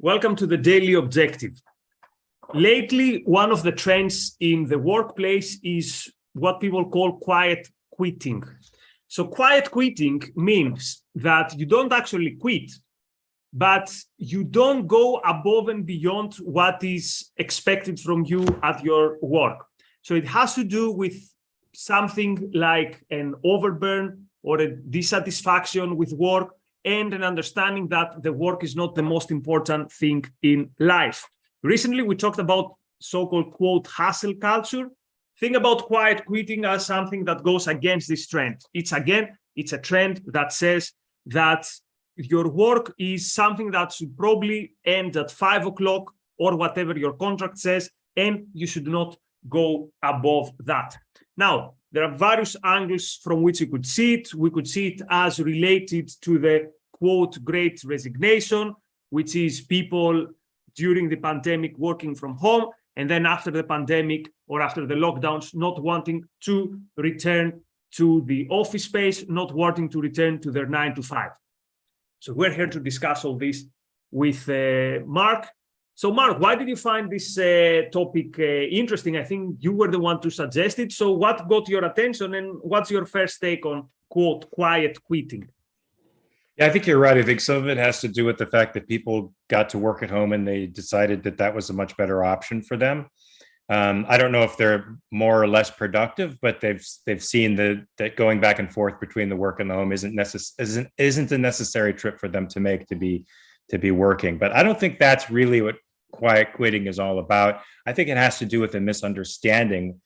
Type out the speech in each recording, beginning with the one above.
Welcome to the Daily Objective. Lately, one of the trends in the workplace is what people call quiet quitting. So quiet quitting means that you don't actually quit, but you don't go above and beyond what is expected from you at your work. So it has to do with something like an overburn or a dissatisfaction with work, and an understanding that the work is not the most important thing in life. Recently, we talked about so-called, quote, hustle culture. Think about quiet quitting as something that goes against this trend. It's a trend that says that your work is something that should probably end at 5 o'clock or whatever your contract says, and you should not go above that. Now, there are various angles from which you could see it. We could see it as related to the, quote, great resignation, which is people during the pandemic working from home, and then after the pandemic or after the lockdowns, not wanting to return to the office space, not wanting to return to their 9 to 5. So we're here to discuss all this with Mark. So Mark, why did you find this topic interesting? I think you were the one to suggest it. So what got your attention, and what's your first take on, quote, quiet quitting? Yeah, I think you're right. I think some of it has to do with the fact that people got to work at home and they decided that that was a much better option for them. I don't know if they're more or less productive, but they've seen that going back and forth between the work and the home isn't a necessary trip for them to make to be working. But I don't think that's really what quiet quitting is all about. I think it has to do with a misunderstanding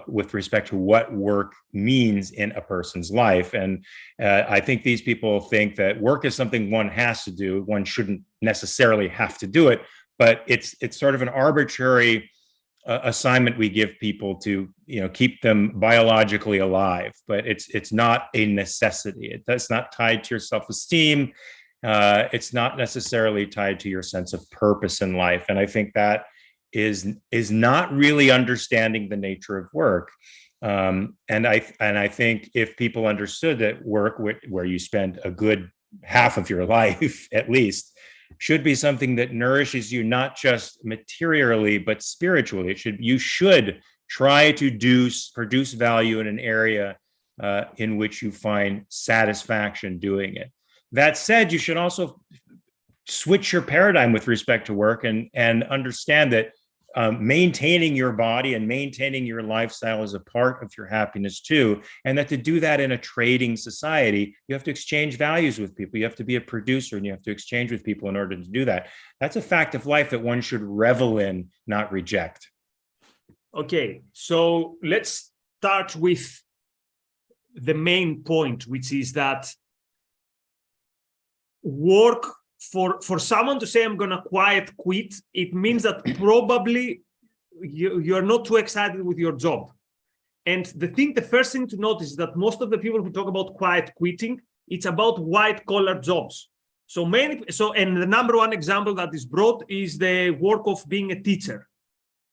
with respect to what work means in a person's life. And I think these people think that work is something one has to do. One shouldn't necessarily have to do it, but it's sort of an arbitrary assignment we give people to, keep them biologically alive. But it's not a necessity. It's not tied to your self-esteem. It's not necessarily tied to your sense of purpose in life. And I think that is not really understanding the nature of work. And I think if people understood that work, where you spend a good half of your life at least, should be something that nourishes you, not just materially, but spiritually. You should try to produce value in an area in which you find satisfaction doing it. That said, you should also switch your paradigm with respect to work and understand that maintaining your body and maintaining your lifestyle is a part of your happiness too. And that to do that in a trading society, you have to exchange values with people. You have to be a producer and you have to exchange with people in order to do that. That's a fact of life that one should revel in, not reject. Okay, so let's start with the main point, which is that work, for someone to say, I'm going to quiet quit, it means that probably you're not too excited with your job. And the first thing to notice is that most of the people who talk about quiet quitting, it's about white collar jobs. And the number one example that is brought is the work of being a teacher,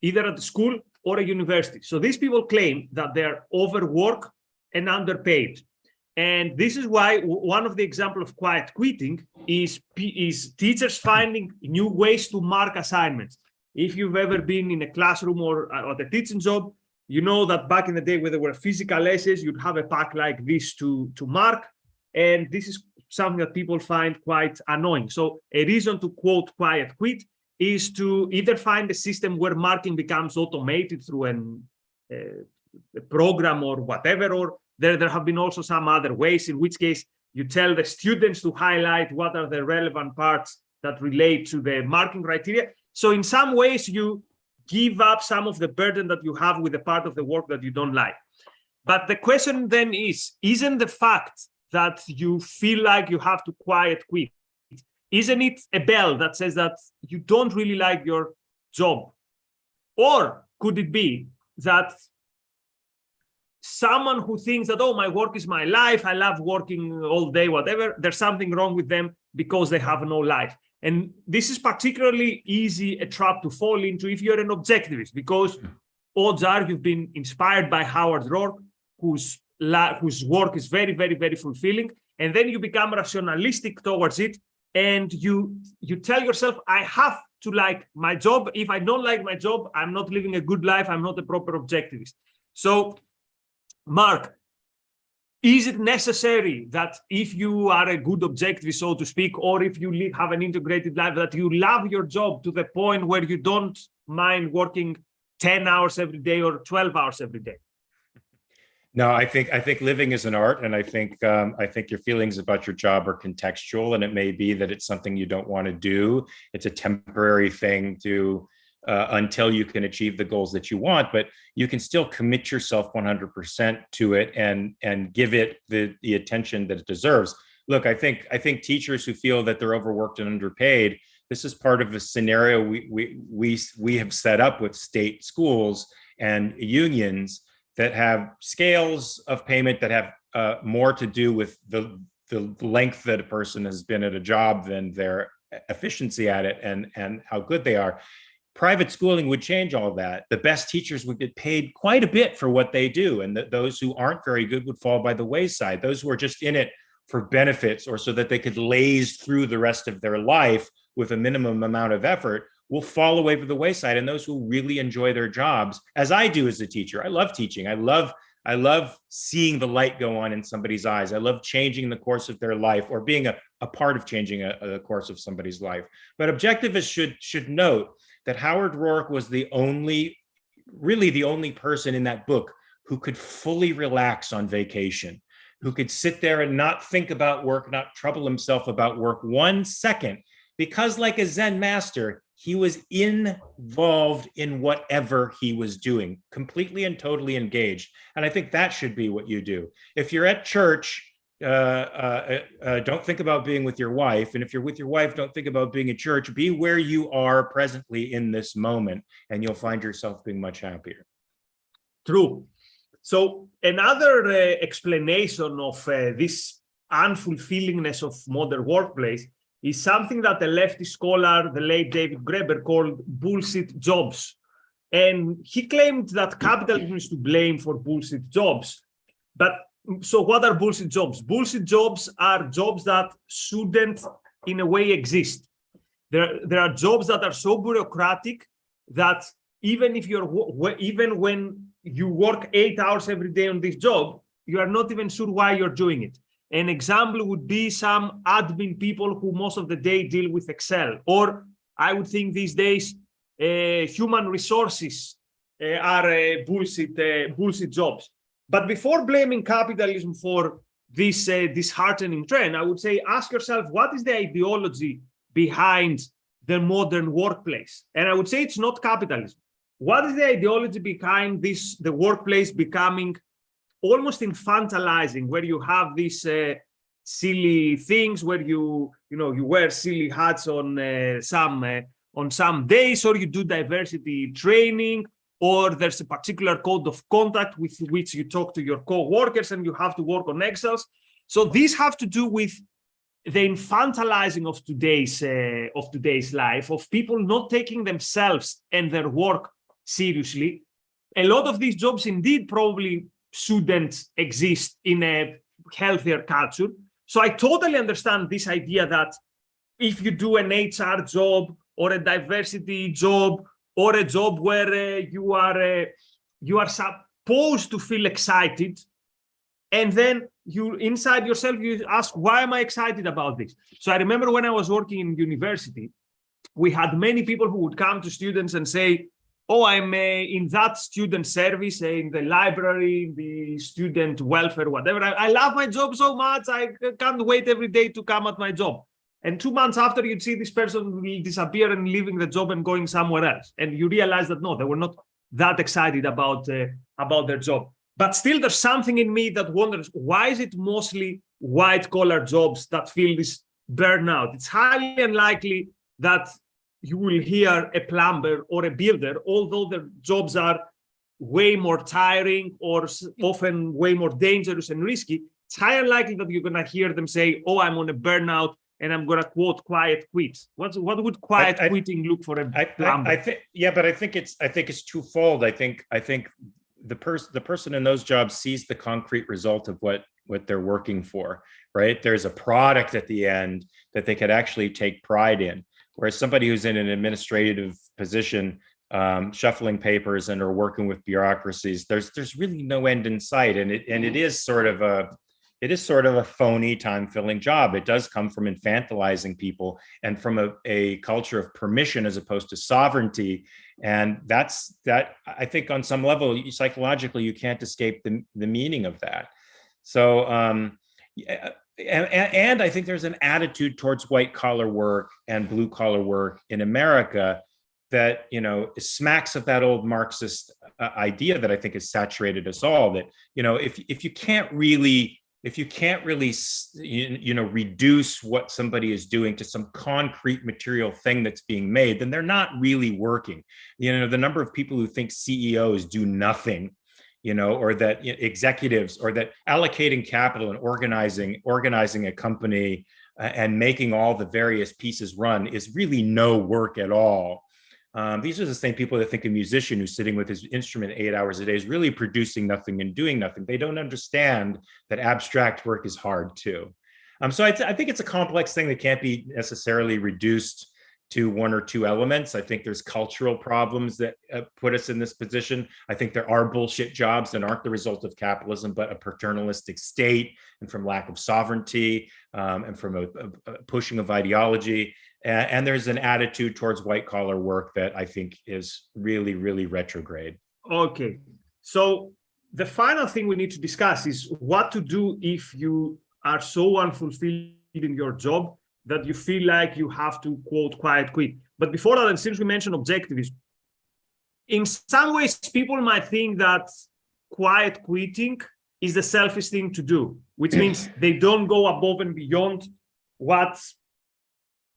either at a school or a university. So these people claim that they're overworked and underpaid. And this is why one of the examples of quiet quitting is teachers finding new ways to mark assignments. If you've ever been in a classroom or at a teaching job, you know that back in the day when there were physical essays, you'd have a pack like this to mark. And this is something that people find quite annoying. So a reason to, quote, quiet quit is to either find a system where marking becomes automated through a program or whatever, or there have been also some other ways, in which case you tell the students to highlight what are the relevant parts that relate to the marking criteria. So in some ways, you give up some of the burden that you have with the part of the work that you don't like. But the question then is, isn't the fact that you feel like you have to quiet quit, isn't it a bell that says that you don't really like your job? Or could it be that someone who thinks that, oh, my work is my life, I love working all day, whatever, there's something wrong with them because they have no life? And this is particularly easy a trap to fall into if you're an objectivist, because odds are you've been inspired by Howard Roark, whose work is very, very, very fulfilling, and then you become rationalistic towards it and you tell yourself, I have to like my job. If I don't like my job, I'm not living a good life. I'm not a proper objectivist. So, Mark, is it necessary that if you are a good objectivist, so to speak, or if you have an integrated life, that you love your job to the point where you don't mind working 10 hours every day or 12 hours every day? No, I think living is an art, and I think your feelings about your job are contextual, and it may be that it's something you don't want to do. It's a temporary thing to until you can achieve the goals that you want, but you can still commit yourself 100% to it and give it the attention that it deserves. Look, I think teachers who feel that they're overworked and underpaid, this is part of a scenario we have set up with state schools and unions that have scales of payment that have more to do with the length that a person has been at a job than their efficiency at it and how good they are. Private schooling would change all of that. The best teachers would get paid quite a bit for what they do, and those who aren't very good would fall by the wayside. Those who are just in it for benefits or so that they could laze through the rest of their life with a minimum amount of effort will fall away from the wayside. And those who really enjoy their jobs, as I do as a teacher, I love teaching. I love seeing the light go on in somebody's eyes. I love changing the course of their life or being a part of changing a course of somebody's life. But objectivists should note that Howard Roark was really the only person in that book who could fully relax on vacation, who could sit there and not think about work, not trouble himself about work 1 second, because like a Zen master, he was involved in whatever he was doing, completely and totally engaged. And I think that should be what you do. If you're at church, don't think about being with your wife. And if you're with your wife, don't think about being at church. Be where you are presently in this moment, and you'll find yourself being much happier. True. So another explanation of this unfulfillingness of modern workplace is something that a leftist scholar, the late David Graeber, called bullshit jobs. And he claimed that capitalism is to blame for bullshit jobs. But so what are bullshit jobs? Bullshit jobs are jobs that shouldn't, in a way, exist. There are jobs that are so bureaucratic that even when you work 8 hours every day on this job, you are not even sure why you're doing it. An example would be some admin people who most of the day deal with Excel. Or I would think these days, human resources are bullshit jobs. But before blaming capitalism for this disheartening trend, I would say, ask yourself, what is the ideology behind the modern workplace? And I would say it's not capitalism. What is the ideology behind the workplace becoming almost infantilizing, where you have these silly things, where you wear silly hats on some days, or you do diversity training, or there's a particular code of conduct with which you talk to your co-workers and you have to work on Excels. So these have to do with the infantilizing of today's life, of people not taking themselves and their work seriously. A lot of these jobs indeed probably shouldn't exist in a healthier culture. So I totally understand this idea that if you do an HR job or a diversity job or a job where you are supposed to feel excited, and then you inside yourself you ask, why am I excited about this? So I remember when I was working in university, we had many people who would come to students and say, oh, I'm in that student service, in the library, in the student welfare, whatever. I love my job so much. I can't wait every day to come at my job. And 2 months after, you'd see this person will disappear and leaving the job and going somewhere else. And you realize that, no, they were not that excited about their job. But still, there's something in me that wonders, why is it mostly white-collar jobs that feel this burnout? It's highly unlikely that you will hear a plumber or a builder, although their jobs are way more tiring or often way more dangerous and risky. It's highly likely that you're going to hear them say, oh, I'm on a burnout, and I'm going to quote quiet quit. What would quiet quitting look for a plumber? But I think it's twofold. I think the person in those jobs sees the concrete result of what they're working for. right? There's a product at the end that they could actually take pride in. Whereas somebody who's in an administrative position, shuffling papers and or working with bureaucracies, there's really no end in sight, and it is sort of a phony time-filling job. It does come from infantilizing people and from a culture of permission as opposed to sovereignty. And that I think on some level, psychologically, you can't escape the meaning of that. So, and I think there's an attitude towards white collar work and blue collar work in America that, smacks of that old Marxist idea that I think has saturated us all, that, if you can't really reduce what somebody is doing to some concrete material thing that's being made, then they're not really working. The number of people who think CEOs do nothing, or that executives, or that allocating capital and organizing a company and making all the various pieces run is really no work at all. These are the same people that think a musician who's sitting with his instrument 8 hours a day is really producing nothing and doing nothing. They don't understand that abstract work is hard too. So I think it's a complex thing that can't be necessarily reduced to one or two elements. I think there's cultural problems that put us in this position. I think there are bullshit jobs that aren't the result of capitalism, but a paternalistic state, and from lack of sovereignty, and from a pushing of ideology. And there's an attitude towards white collar work that I think is really, really retrograde. Okay. So the final thing we need to discuss is what to do if you are so unfulfilled in your job that you feel like you have to, quote, quiet quit. But before that, and since we mentioned objectivism, in some ways, people might think that quiet quitting is the selfish thing to do, which means they don't go above and beyond what.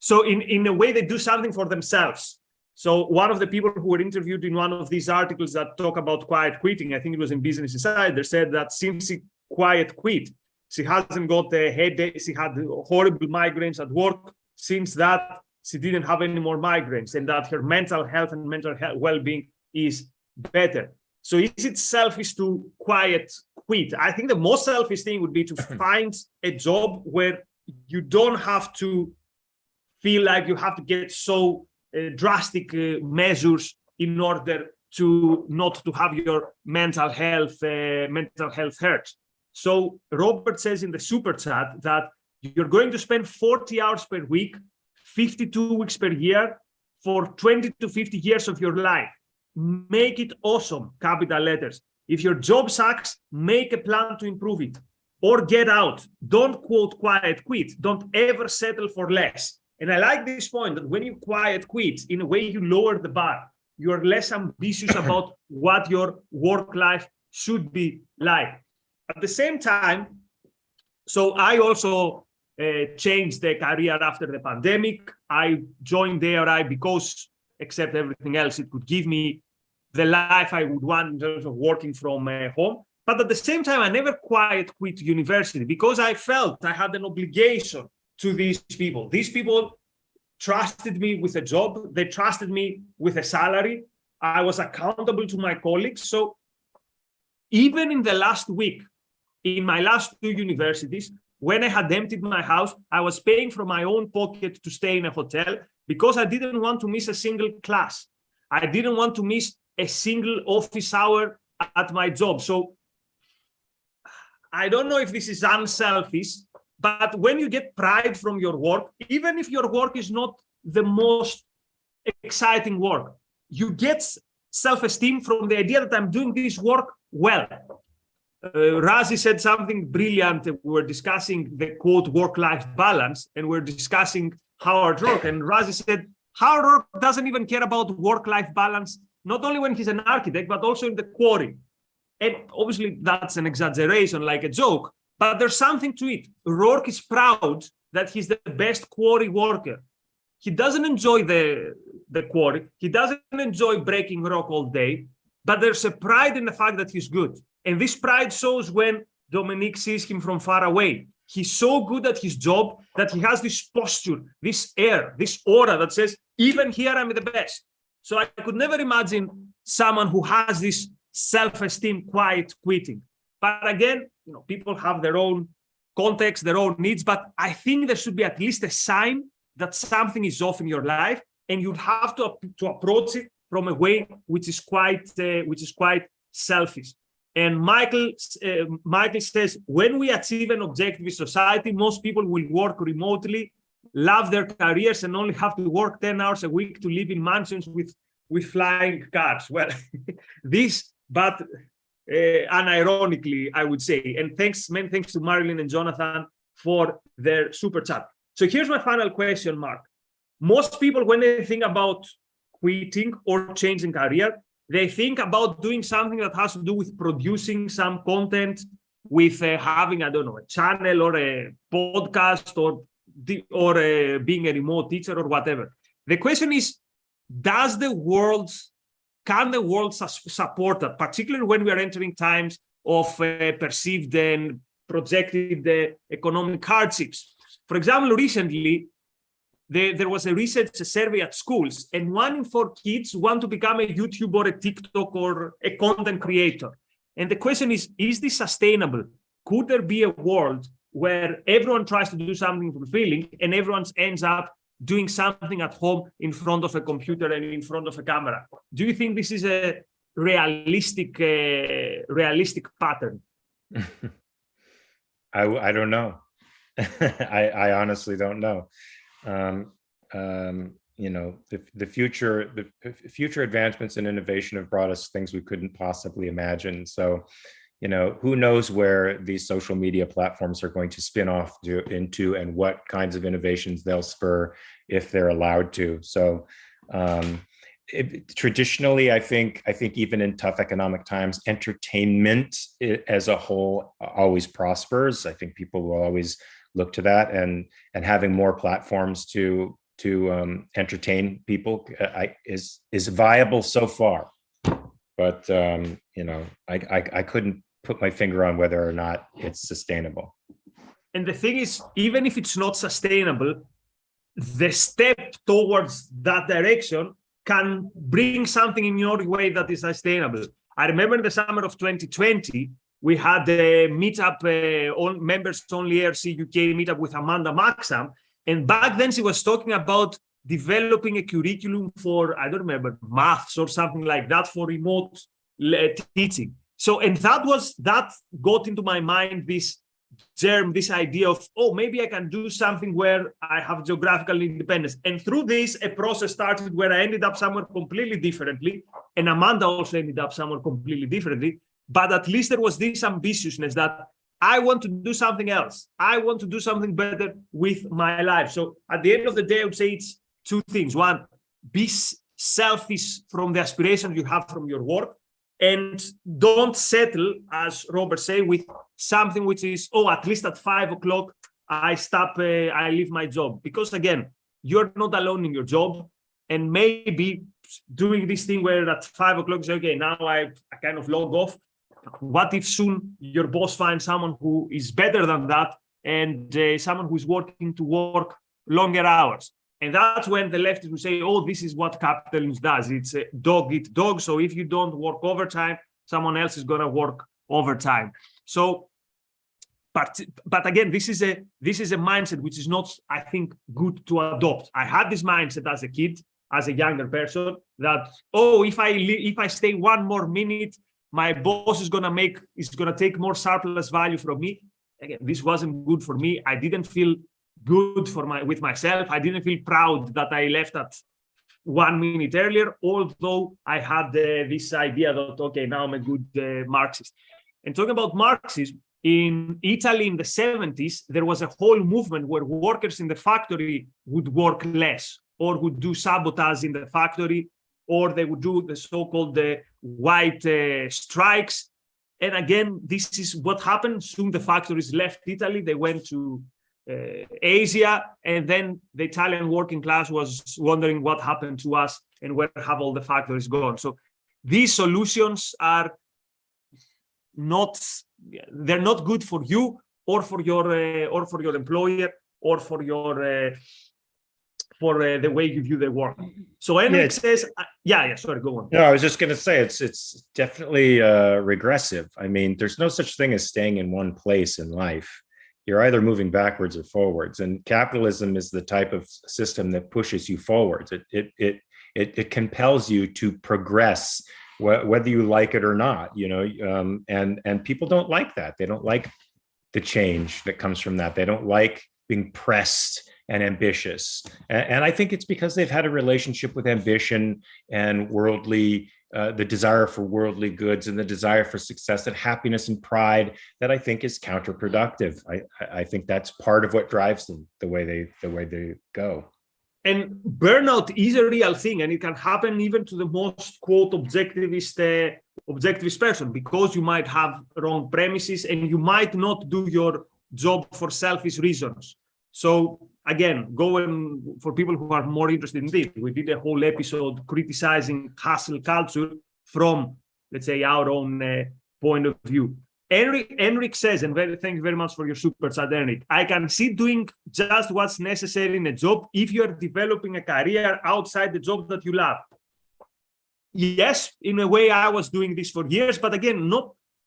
So in a way, they do something for themselves. So one of the people who were interviewed in one of these articles that talk about quiet quitting, I think it was in Business Insider, said that since he quiet quit, she hasn't got a headache. She had horrible migraines at work. Since that, she didn't have any more migraines, and that her mental health and mental health well-being is better. So is it selfish to quiet quit? I think the most selfish thing would be to find a job where you don't have to feel like you have to get so drastic measures in order to not to have your mental health hurt. So Robert says in the super chat that you're going to spend 40 hours per week, 52 weeks per year for 20 to 50 years of your life. Make it awesome, capital letters. If your job sucks, make a plan to improve it or get out. Don't, quote, quiet quit. Don't ever settle for less. And I like this point that when you quiet quit, in a way you lower the bar. You're less ambitious about what your work life should be like. At the same time, so I also changed the career after the pandemic. I joined the ARI because, except everything else, it could give me the life I would want in terms of working from home. But at the same time, I never quiet quit university because I felt I had an obligation to these people. These people trusted me with a job. They trusted me with a salary. I was accountable to my colleagues. So even in the last week, in my last two universities, when I had emptied my house, I was paying from my own pocket to stay in a hotel because I didn't want to miss a single class. I didn't want to miss a single office hour at my job. So I don't know if this is unselfish, but when you get pride from your work, even if your work is not the most exciting work, you get self-esteem from the idea that I'm doing this work well. Razi said something brilliant. We were discussing the, quote, work-life balance, and we're discussing hard work. And Razi said, hard work doesn't even care about work-life balance, not only when he's an architect, but also in the quarry. And obviously that's an exaggeration, like a joke, but there's something to it. Rourke is proud that he's the best quarry worker. He doesn't enjoy the quarry. He doesn't enjoy breaking rock all day, but there's a pride in the fact that he's good. And this pride shows when Dominique sees him from far away. He's so good at his job that he has this posture, this air, this aura that says, even here I'm the best. So I could never imagine someone who has this self-esteem quiet quitting. But again, people have their own context, their own needs. But I think there should be at least a sign that something is off in your life, and you'd have to approach it from a way which is quite selfish. And Michael says, when we achieve an objectivist society, most people will work remotely, love their careers, and only have to work 10 hours a week to live in mansions with flying cars. Well, but unironically, I would say. And many thanks to Marilyn and Jonathan for their super chat. So here's my final question, Mark. Most people, when they think about quitting or changing career, they think about doing something that has to do with producing some content, with having, I don't know, a channel or a podcast or being a remote teacher or whatever. The question is, can the world support that, particularly when we are entering times of perceived and projected economic hardships? For example, recently, there was a research survey at schools, and 1 in 4 kids want to become a YouTuber or a TikTok or a content creator. And the question is this sustainable? Could there be a world where everyone tries to do something fulfilling and everyone ends up doing something at home in front of a computer and in front of a camera? Do you think this is a realistic pattern? I don't know. I honestly don't know. The future advancements in innovation have brought us things we couldn't possibly imagine. So, who knows where these social media platforms are going to spin off into, and what kinds of innovations they'll spur if they're allowed to. So, traditionally, I think even in tough economic times, entertainment as a whole always prospers. I think people will always look to that, and having more platforms to entertain people is viable so far. But I couldn't put my finger on whether or not it's sustainable. And the thing is, even if it's not sustainable, the step towards that direction can bring something in your way that is sustainable. I remember in the summer of 2020, we had a meetup, members only ARC UK meetup with Amanda Maxam. And back then she was talking about developing a curriculum for, I don't remember, maths or something like that for remote teaching. So, and that got into my mind this germ, this idea of, maybe I can do something where I have geographical independence. And through this, a process started where I ended up somewhere completely differently. And Amanda also ended up somewhere completely differently. But at least there was this ambitiousness that I want to do something else. I want to do something better with my life. So at the end of the day, I would say it's 2 things. 1, be selfish from the aspirations you have from your work, and don't settle, as Robert said, with something which is, at least at 5 o'clock, I leave my job. Because again, you're not alone in your job, and maybe doing this thing where at 5 o'clock you say, okay, now I kind of log off. What if soon your boss finds someone who is better than that, and someone who is working to work longer hours? And that's when the leftists will say, this is what capitalism does. It's a dog eat dog. So if you don't work overtime, someone else is going to work overtime. So, but again, this is a mindset which is not, I think, good to adopt. I had this mindset as a kid, as a younger person, that, if I stay 1 more minute, my boss is gonna take more surplus value from me. Again, this wasn't good for me. I didn't feel good with myself. I didn't feel proud that I left at 1 minute earlier, although I had this idea that, okay, now I'm a good Marxist. And talking about Marxism, in Italy in the 70s, there was a whole movement where workers in the factory would work less, or would do sabotage in the factory, or they would do the so-called white strikes. And again, this is what happened. Soon the factories left Italy. They went to Asia. And then the Italian working class was wondering what happened to us and where have all the factories gone. So these solutions are they're not good for you or for your employer or for your the way you view the work. So Henrik says, sorry, go on. No, I was just going to say it's definitely regressive. I mean, there's no such thing as staying in one place in life. you're either moving backwards or forwards. And capitalism is the type of system that pushes you forwards. It compels you to progress, whether you like it or not. And people don't like that. They don't like the change that comes from that. They don't like being pressed and ambitious. And I think it's because they've had a relationship with ambition and the desire for worldly goods and the desire for success and happiness and pride that I think is counterproductive. I think that's part of what drives them the way they go. And burnout is a real thing, and it can happen even to the most quote objectivist person, because you might have wrong premises and you might not do your job for selfish reasons. So again, going for people who are more interested in this, we did a whole episode criticizing hustle culture from, let's say, our own point of view. Enric says, and thank you very much for your super chat, Enric. I can see doing just what's necessary in a job if you are developing a career outside the job that you love. Yes, in a way, I was doing this for years, but again,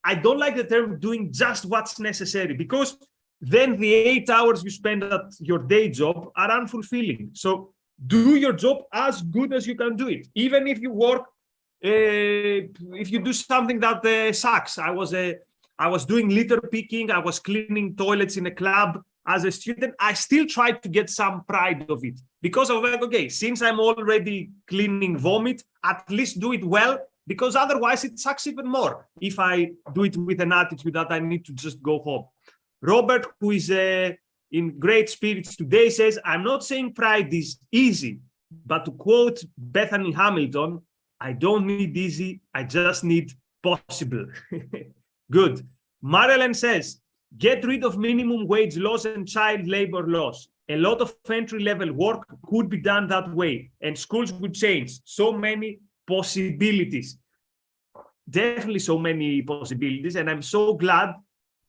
I don't like the term doing just what's necessary, because then the 8 hours you spend at your day job are unfulfilling. So do your job as good as you can do it, even if you work, if you do something that sucks. I was doing litter picking, I was cleaning toilets in a club as a student. I still tried to get some pride of it, because I was like, okay, since I'm already cleaning vomit, at least do it well, because otherwise it sucks even more if I do it with an attitude that I need to just go home. Robert, who is in great spirits today, says, I'm not saying pride is easy, but to quote Bethany Hamilton, I don't need easy, I just need possible. Good. Marilyn says, get rid of minimum wage laws and child labor laws. A lot of entry-level work could be done that way, and schools would change. So many possibilities. Definitely so many possibilities, and I'm so glad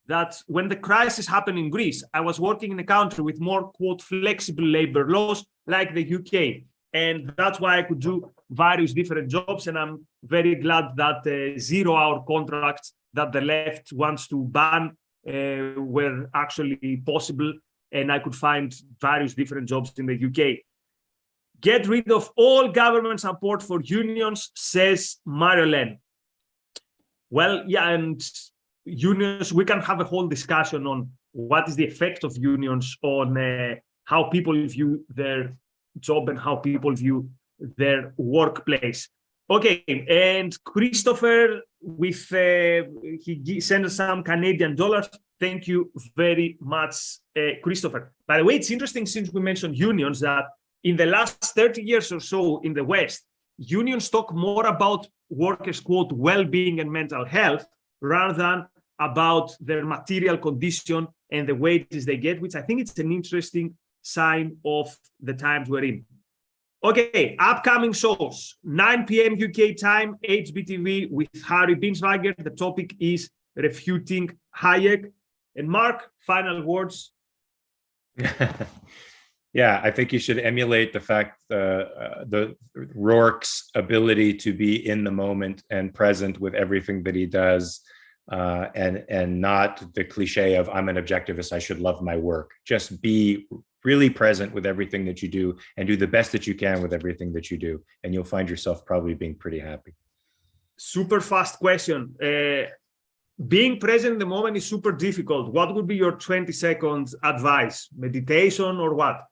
that when the crisis happened in Greece, I was working in a country with more, quote, flexible labor laws like the UK. And that's why I could do various different jobs. And I'm very glad that 0-hour contracts that the left wants to ban were actually possible. And I could find various different jobs in the UK. Get rid of all government support for unions, says Marilyn. Well, yeah, and unions, we can have a whole discussion on what is the effect of unions on how people view their job and how people view their workplace. Okay, and Christopher, he sent us some Canadian dollars. Thank you very much, Christopher. By the way, it's interesting, since we mentioned unions, that in the last 30 years or so in the West, unions talk more about workers' quote well-being and mental health rather than about their material condition and the wages they get, which I think it's an interesting sign of the times we're in. Okay, upcoming shows, 9 p.m. UK time, HBTV with Harry Binswanger. The topic is refuting Hayek. And Mark, final words. Yeah, I think you should emulate the fact the Rourke's ability to be in the moment and present with everything that he does, and not the cliche of I'm an objectivist, I should love my work. Just be really present with everything that you do and do the best that you can with everything that you do, and you'll find yourself probably being pretty happy. Super fast question. Being present in the moment is super difficult. What would be your 20-second advice? Meditation or what?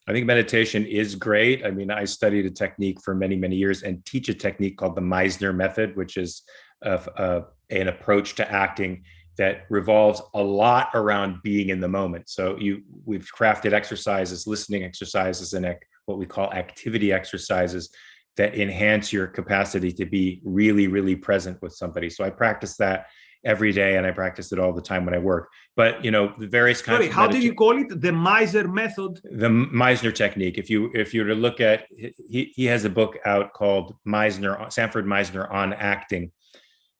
I think meditation is great. I mean, I studied a technique for many, many years and teach a technique called the Meisner method, which is an approach to acting that revolves a lot around being in the moment. So we've crafted exercises, listening exercises, and what we call activity exercises that enhance your capacity to be really, really present with somebody. So I practice that every day, and I practice it all the time when I work. But the various kinds. Sorry, how did you call it? The Meisner method. The Meisner technique. If you were to look at, he has a book out called Sanford Meisner on Acting.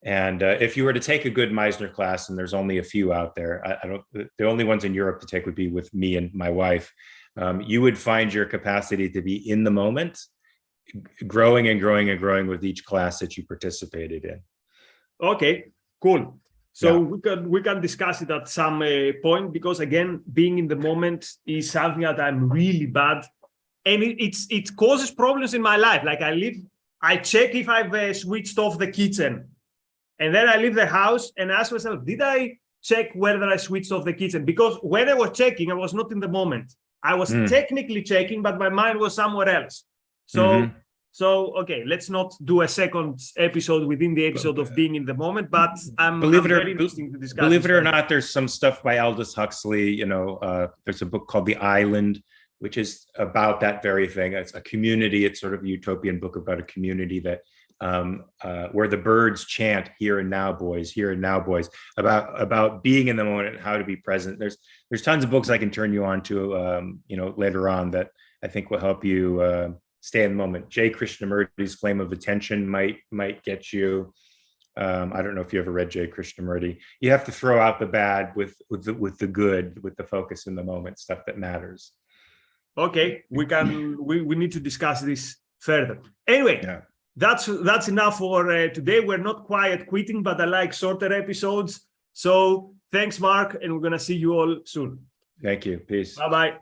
And if you were to take a good Meisner class, and there's only a few out there, the only ones in Europe to take would be with me and my wife. You would find your capacity to be in the moment growing and growing and growing with each class that you participated in. Okay, cool. So we can discuss it at some point, because again, being in the moment is something that I'm really bad, and it causes problems in my life. Like I check if I've switched off the kitchen, and then I leave the house and ask myself, did I check whether I switched off the kitchen? Because when I was checking, I was not in the moment. I was technically checking, but my mind was somewhere else. So okay, let's not do a second episode within the episode of being in the moment, but I'm very interesting to discuss. Believe it or not, there's some stuff by Aldous Huxley. There's a book called The Island, which is about that very thing. It's a community. It's sort of a utopian book about a community that where the birds chant "Here and now, boys, here and now, boys," about being in the moment and how to be present. There's tons of books I can turn you on to, later on that I think will help you stay in the moment. Jay Krishnamurti's Flame of Attention might get you. I don't know if you ever read Jay Krishnamurti. You have to throw out the bad with the good, with the focus in the moment, stuff that matters. Okay, we need to discuss this further. Anyway, that's enough for today. We're not quiet quitting, but I like shorter episodes. So thanks, Mark, and we're gonna see you all soon. Thank you. Peace. Bye-bye.